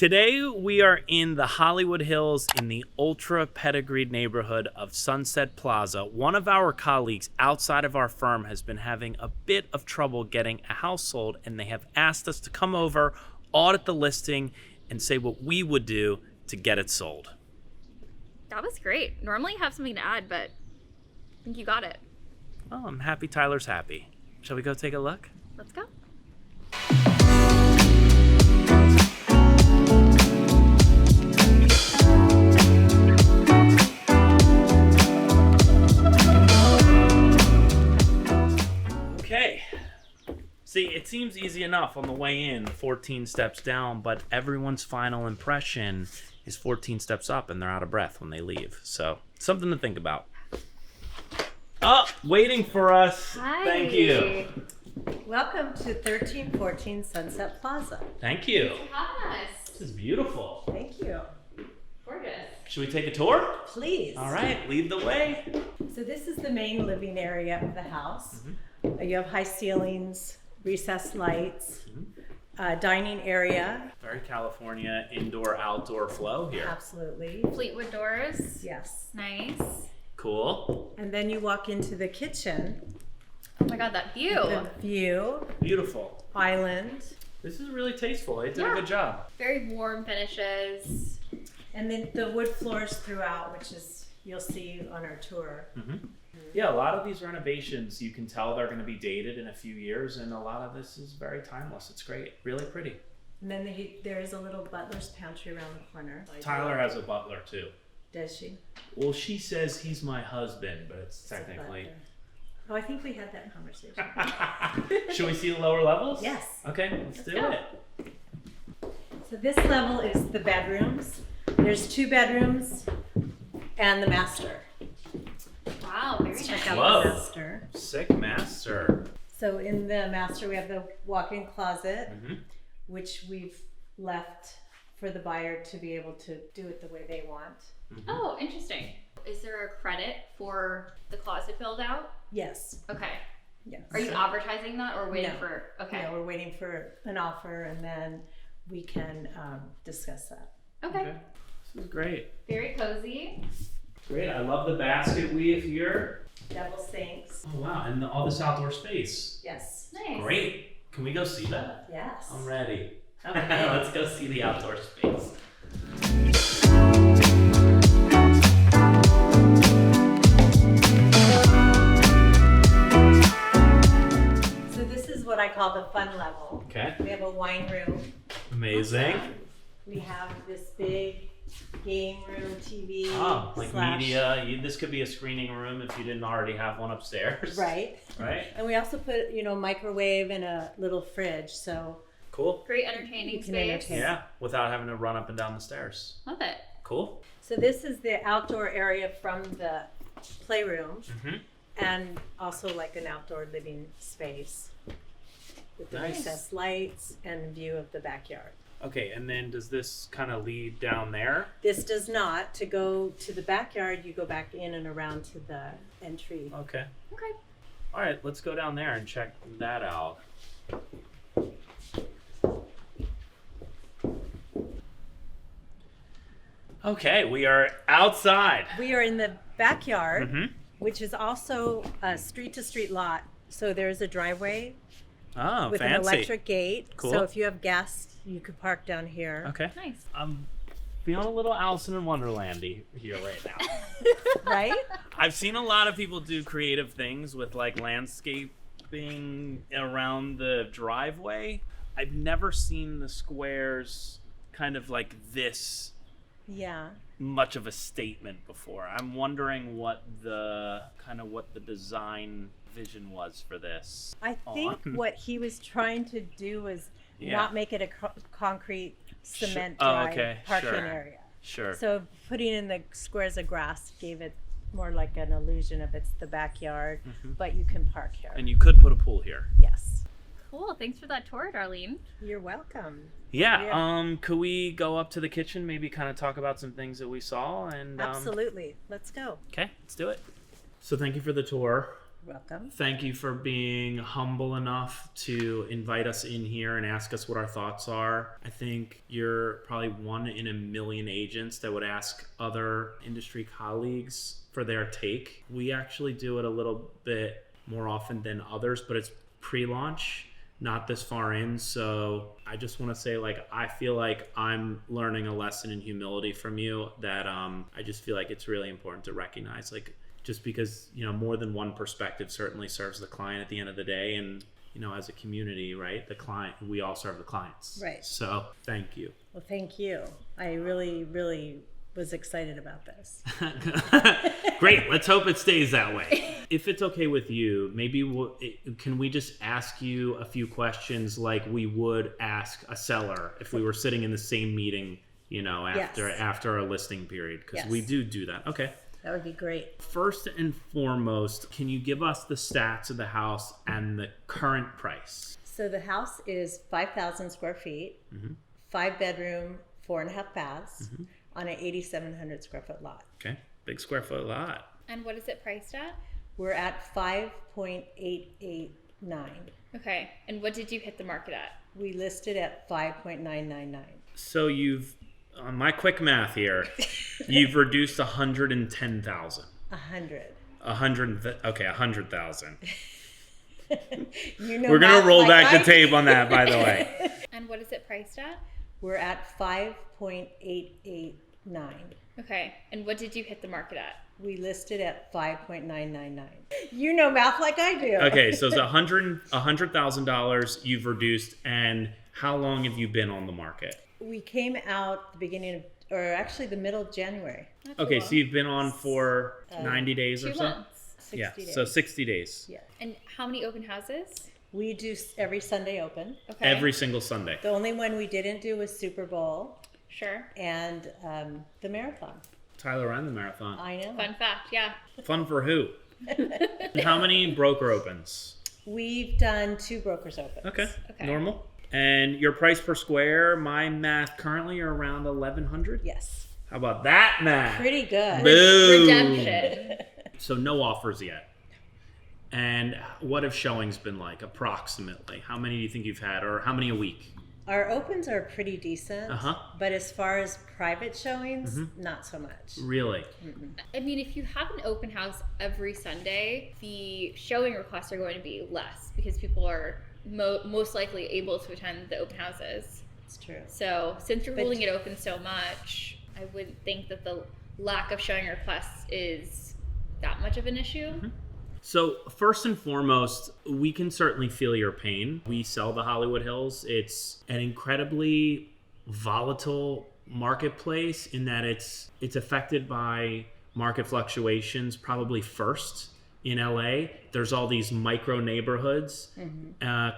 Today we are in the Hollywood Hills in the ultra pedigreed neighborhood of Sunset Plaza. One of our colleagues outside of our firm has been having a bit of trouble getting a house sold, and they have asked us to come over, audit the listing, and say what we would do to get it sold. That was great. Normally I have something to add, but I think you got it. Well, I'm happy Tyler's happy. Shall we go take a look? Let's go. Okay. See, it seems easy enough on the way in, 14 steps down, but everyone's final impression is 14 steps up and they're out of breath when they leave. So, something to think about. Oh, waiting for us. Hi. Thank you. Welcome to 1314 Sunset Plaza. Thank you. Hi. This is beautiful. Thank you. Gorgeous. Should we take a tour? Please. All right, lead the way. So this is the main living area of the house. You have high ceilings, recessed lights, dining area. Very California indoor-outdoor flow here. Absolutely. Fleetwood doors. Yes. Nice. Cool. And then you walk into the kitchen. Oh my god, that view. The view, Beautiful. island, This is really tasteful. They did a Yeah. good job. Very warm finishes. and then the wood floors throughout, which is you'll see on our tour. Yeah, a lot of these renovations, you can tell they're going to be dated in a few years, and a lot of this is very timeless. It's great. Really pretty. And then there is a little butler's pantry around the corner. Tyler has a butler, too. Does she? Well, she says he's my husband, but it's It's a technically... butler. Oh, I think we had that conversation. Should we see the lower levels? Yes. Okay, let's do go. it. So this level is the bedrooms. There's 2 bedrooms and the master. Wow, very Let's nice. check out Whoa. the master. Sick master. So in the master we have the walk-in closet, Mhm. which we've left for the buyer to be able to do it the way they want. Oh, interesting. Is there a credit for the closet build out? Yes. Okay. Yes. Are you advertising that or waiting No. for? Okay. No, we're waiting for an offer and then we can discuss that. Okay. Okay. This is great. Very cozy. Great. I love the basket weave here. Double sinks. Oh, wow. And all this outdoor space. Yes. Nice. Great. Can we go see that? Yes. I'm ready. Okay. Let's go see the outdoor space. So this is what I call the fun level. Okay. We have a wine room. Amazing. We have this big game room TV. Oh, like slash- media. This could be a screening room if you didn't already have one upstairs. Right. Right. And we also put, microwave and a little fridge, so Cool. Great entertaining You can space. entertain. Yeah, without having to run up and down the stairs. Love it. Cool. so this is the outdoor area from the playroom Mm-hmm. and also like an outdoor living space with the Nice. recessed lights and view of the backyard. Okay, and then does this kind of lead down there? This does not. To go to the backyard, you go back in and around to the entry. Okay. Okay. All right, let's go down there and check that out. Okay, we are outside. We are in the backyard, Mm-hmm. which is also a street-to-street lot. So there's a driveway Oh, with fancy. an electric gate. Cool. So if you have guests, you could park down here. Okay. Nice. I'm feeling a little Alice in Wonderlandy here right now. Right? I've seen a lot of people do creative things with like landscaping around the driveway. I've never seen the squares kind of like this Yeah. much of a statement before. I'm wondering what the design vision was for this. I think On. what he was trying to do was Yeah. not make it a concrete cement Oh, dry okay. parking Sure. area. Sure. So putting in the squares of grass gave it more like an illusion of it's the backyard, but you can park here. And you could put a pool here. Yes. Cool. Thanks for that tour, Darlene. You're welcome. Yeah. Yeah. Could we go up to the kitchen, maybe kind of talk about some things that we saw and Absolutely. Let's go. Okay, let's do it. So thank you for the tour. Welcome. Thank you for being humble enough to invite us in here and ask us what our thoughts are. I think you're probably one in a million agents that would ask other industry colleagues for their take. We actually do it a little bit more often than others, but it's pre-launch, not this far in. So I just want to say, like, I feel like I'm learning a lesson in humility from you that I just feel like it's really important to recognize, like, just because, you know, more than one perspective certainly serves the client at the end of the day. And, you know, as a community, right, the client, we all serve the clients. Right. So thank you. Well, thank you. I really, really was excited about this. Great. Let's hope it stays that way. If it's okay with you, maybe can we just ask you a few questions like we would ask a seller if we were sitting in the same meeting, you know, after a listing period? Because we do that. Okay. That would be great. First and foremost, can you give us the stats of the house and the current price? So the house is 5,000 square feet, 5-bedroom, 4.5 baths on an 8,700 square foot lot. Okay, big square foot lot. And what is it priced at? We're at 5.889. Okay. And what did you hit the market at? We listed at 5.999. So you've, on my quick math here, you've reduced 110,000. 100,000. You know, we're gonna roll like back the tape on that, by the way. And what is it priced at? We're at 5.889. Okay. And what did you hit the market at? We listed at 5.999. You know math like I do. Okay, so it's $100,000 you've reduced, and how long have you been on the market? We came out the beginning of, or actually the middle of January. Okay, so you've been on for 90 days or 2 so? months. 60 days. So 60 days. Yeah. And how many open houses? We do every Sunday open. Okay. Every single Sunday. The only one we didn't do was Super Bowl Sure. and the marathon. Tyler ran the marathon. I know. Fun fact, yeah. Fun for who? How many broker opens? We've done 2 brokers open. Okay. Okay. Normal. And your price per square, my math currently are around 1,100. Yes. How about that math? Pretty good. Boom. Redemption. So no offers yet. And what have showings been like approximately? How many do you think you've had, or how many a week? Our opens are pretty decent, Uh-huh. but as far as private showings, not so much. Really? I mean, if you have an open house every Sunday, the showing requests are going to be less because people are most likely able to attend the open houses. It's true. So since you're holding it open so much, I wouldn't think that the lack of showing requests is that much of an issue. So first and foremost, we can certainly feel your pain. We sell the Hollywood Hills. It's an incredibly volatile marketplace in that it's affected by market fluctuations probably first. In LA, there's all these micro neighborhoods.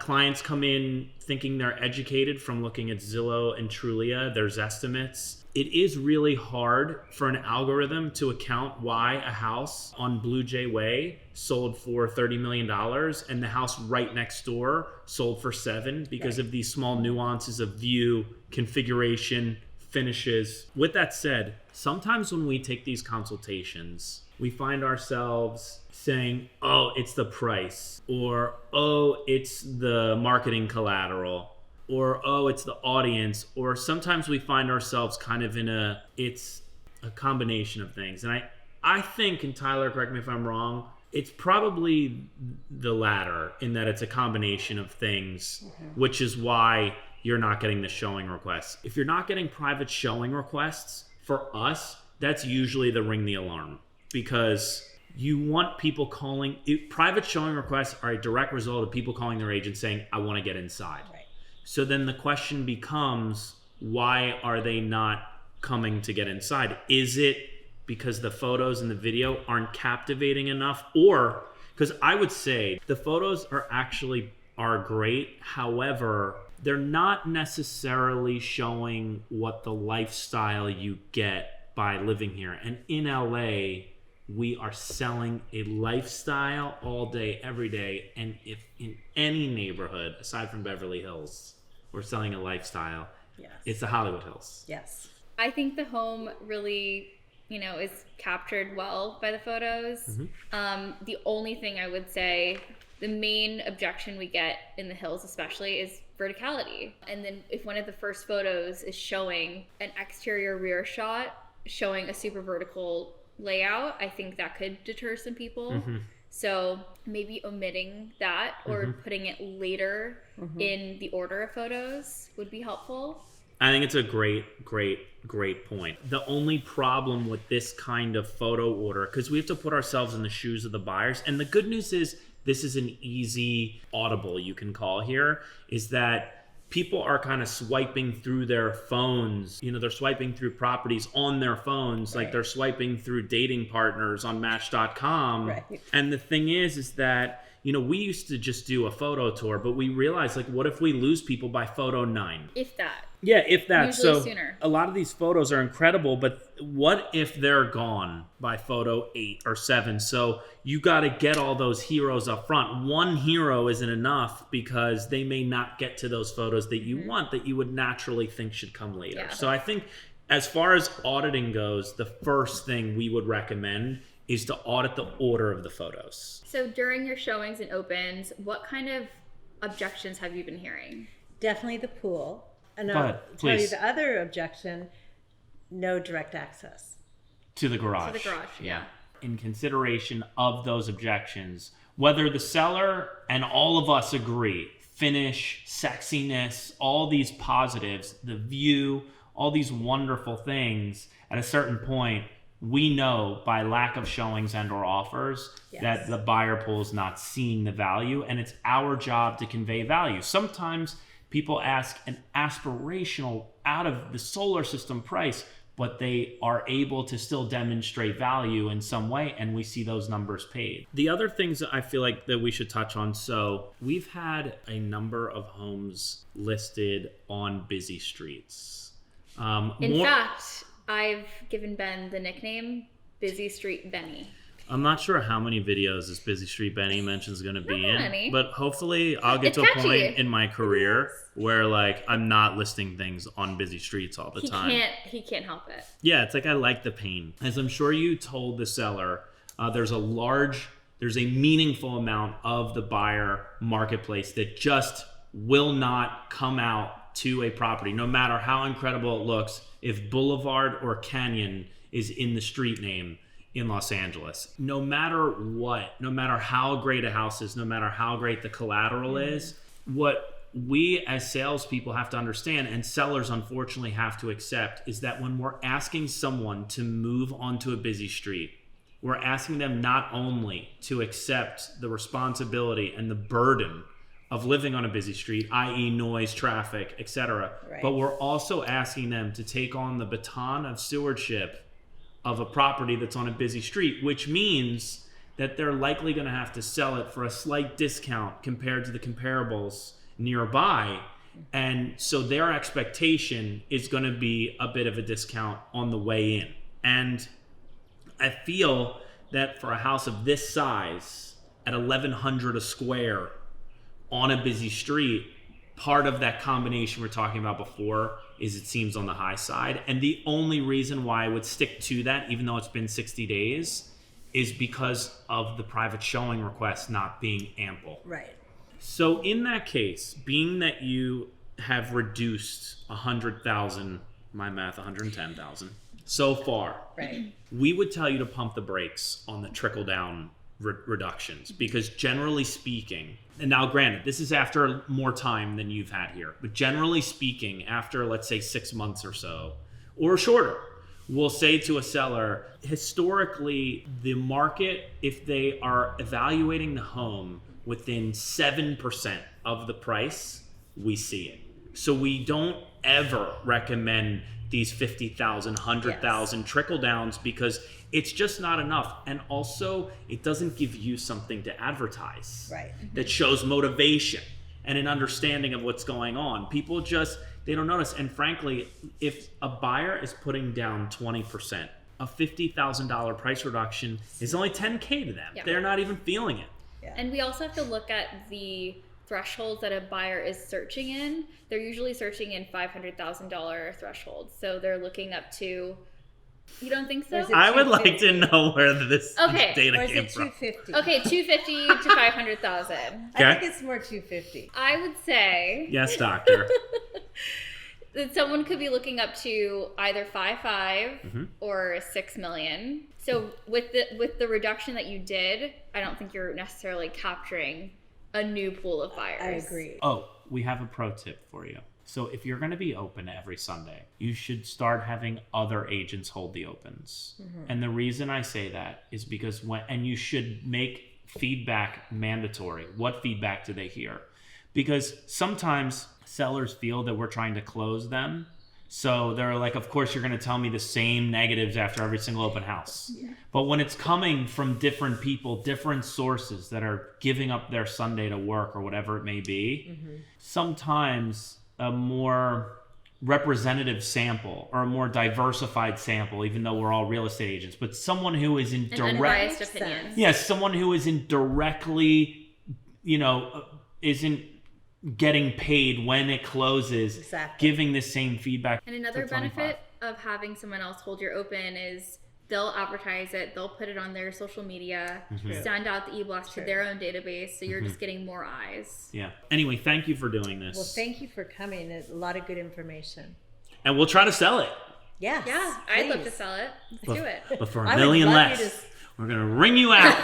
Clients come in thinking they're educated from looking at Zillow and Trulia. There's estimates. It is really hard for an algorithm to account why a house on Blue Jay Way sold for $30 million and the house right next door sold for $7 million because of these small nuances of view, configuration, finishes. With that said, sometimes when we take these consultations, we find ourselves saying, oh, it's the price, or oh, it's the marketing collateral, or oh, it's the audience, or sometimes we find ourselves kind of in it's a combination of things. And I think, and Tyler, correct me if I'm wrong, it's probably the latter, in that it's a combination of things, which is why you're not getting the showing requests. If you're not getting private showing requests, for us, that's usually the ring the alarm, because you want people calling. Private showing requests are a direct result of people calling their agent saying, I want to get inside. Right. So then the question becomes, why are they not coming to get inside? Is it because the photos and the video aren't captivating enough? Or, because I would say the photos are great. However, they're not necessarily showing what the lifestyle you get by living here. And in LA, we are selling a lifestyle all day, every day. And if in any neighborhood, aside from Beverly Hills, we're selling a lifestyle, Yes. it's the Hollywood Hills. Yes. I think the home really is captured well by the photos. The only thing I would say, the main objection we get in the hills especially is verticality. And then if one of the first photos is showing an exterior rear shot showing a super vertical layout, I think that could deter some people. So maybe omitting that or putting it later in the order of photos would be helpful. I think it's a great point. The only problem with this kind of photo order, because we have to put ourselves in the shoes of the buyers, and the good news is this is an easy audible you can call here, is that people are kind of swiping through their phones. They're swiping through properties on their phones, like they're swiping through dating partners on Match.com. Right. And the thing is that, we used to just do a photo tour, but we realized, like, what if we lose people by photo 9? If that. Yeah, if that. Usually so sooner. A lot of these photos are incredible, but what if they're gone by photo 8 or 7? So you got to get all those heroes up front. One hero isn't enough because they may not get to those photos that you want, that you would naturally think should come later. Yeah. So I think as far as auditing goes, the first thing we would recommend is to audit the order of the photos. So during your showings and opens, what kind of objections have you been hearing? Definitely the pool. And Go I'll ahead, tell you please. the other objection, no direct access. To the garage. To the garage, yeah. In consideration of those objections, whether the seller and all of us agree, finish, sexiness, all these positives, the view, all these wonderful things, at a certain point, we know by lack of showings and or offers that the buyer pool is not seeing the value, and it's our job to convey value. Sometimes people ask an aspirational out of the solar system price, but they are able to still demonstrate value in some way, and we see those numbers paid. The other things that I feel like that we should touch on, so we've had a number of homes listed on busy streets. In fact, I've given Ben the nickname Busy Street Benny. I'm not sure how many videos this Busy Street Benny mention is going to be in, many. but hopefully I'll get It's to a catchy. point in my career where, like, I'm not listing things on busy streets all the time. He can't help it. Yeah, it's like I like the pain. As I'm sure you told the seller, there's a meaningful amount of the buyer marketplace that just will not come out to a property, no matter how incredible it looks, if Boulevard or Canyon is in the street name in Los Angeles. No matter what, no matter how great a house is, no matter how great the collateral is, what we as salespeople have to understand, and sellers unfortunately have to accept, is that when we're asking someone to move onto a busy street, we're asking them not only to accept the responsibility and the burden of living on a busy street, i.e. noise, traffic, etc., but we're also asking them to take on the baton of stewardship of a property that's on a busy street, which means that they're likely going to have to sell it for a slight discount compared to the comparables nearby. And so their expectation is going to be a bit of a discount on the way in. And I feel that for a house of this size at $1,100 a square on a busy street, part of that combination we're talking about before is it seems on the high side. And the only reason why I would stick to that, even though it's been 60 days, is because of the private showing requests not being ample. Right. So in that case, being that you have reduced 100,000, my math, 110,000 so far, Right. we would tell you to pump the brakes on the trickle down reductions, because generally speaking, and now granted, this is after more time than you've had here, but generally speaking, after let's say 6 months or so, or shorter, we'll say to a seller, historically, the market, if they are evaluating the home within 7% of the price, we see it. So we don't ever recommend these 50,000, 100,000 trickle downs, because it's just not enough. And also, it doesn't give you something to advertise that shows motivation and an understanding of what's going on. People just, they don't notice. And frankly, if a buyer is putting down 20%, a $50,000 price reduction is only $10K to them. Yeah. They're not even feeling it. Yeah. And we also have to look at the thresholds that a buyer is searching in. They're usually searching in $500,000 thresholds. So they're looking up to You don't think so? Or is it I would like to 250? know where this Okay. data Or is came it from. 250? Okay, 250 to 500,000. I Okay. think it's more 250. I would say Yes, doctor. that someone could be looking up to either 5.5 Mm-hmm. or 6 million. So with the reduction that you did, I don't think you're necessarily capturing a new pool of buyers. I agree. Oh, we have a pro tip for you. So if you're going to be open every Sunday, you should start having other agents hold the opens. And the reason I say that is because and you should make feedback mandatory. What feedback do they hear? Because sometimes sellers feel that we're trying to close them. So they're like, of course, you're going to tell me the same negatives after every single open house. Yeah. But when it's coming from different people, different sources that are giving up their Sunday to work or whatever it may be, sometimes a more representative sample or a more diversified sample, even though we're all real estate agents, but someone who is in An direct, unbiased opinion. yes, someone who isn't directly, isn't getting paid when it closes, Exactly. giving the same feedback. And another for 25. benefit of having someone else hold your open is they'll advertise it, they'll put it on their social media, send out the e-blast to their own database, so you're just getting more eyes. Yeah. Anyway, thank you for doing this. Well, thank you for coming. It's a lot of good information. And we'll try to sell it. Yes. Yeah, I'd love to please. sell it. Let's do it. But for I a would million love you less, to- we're going to ring you out.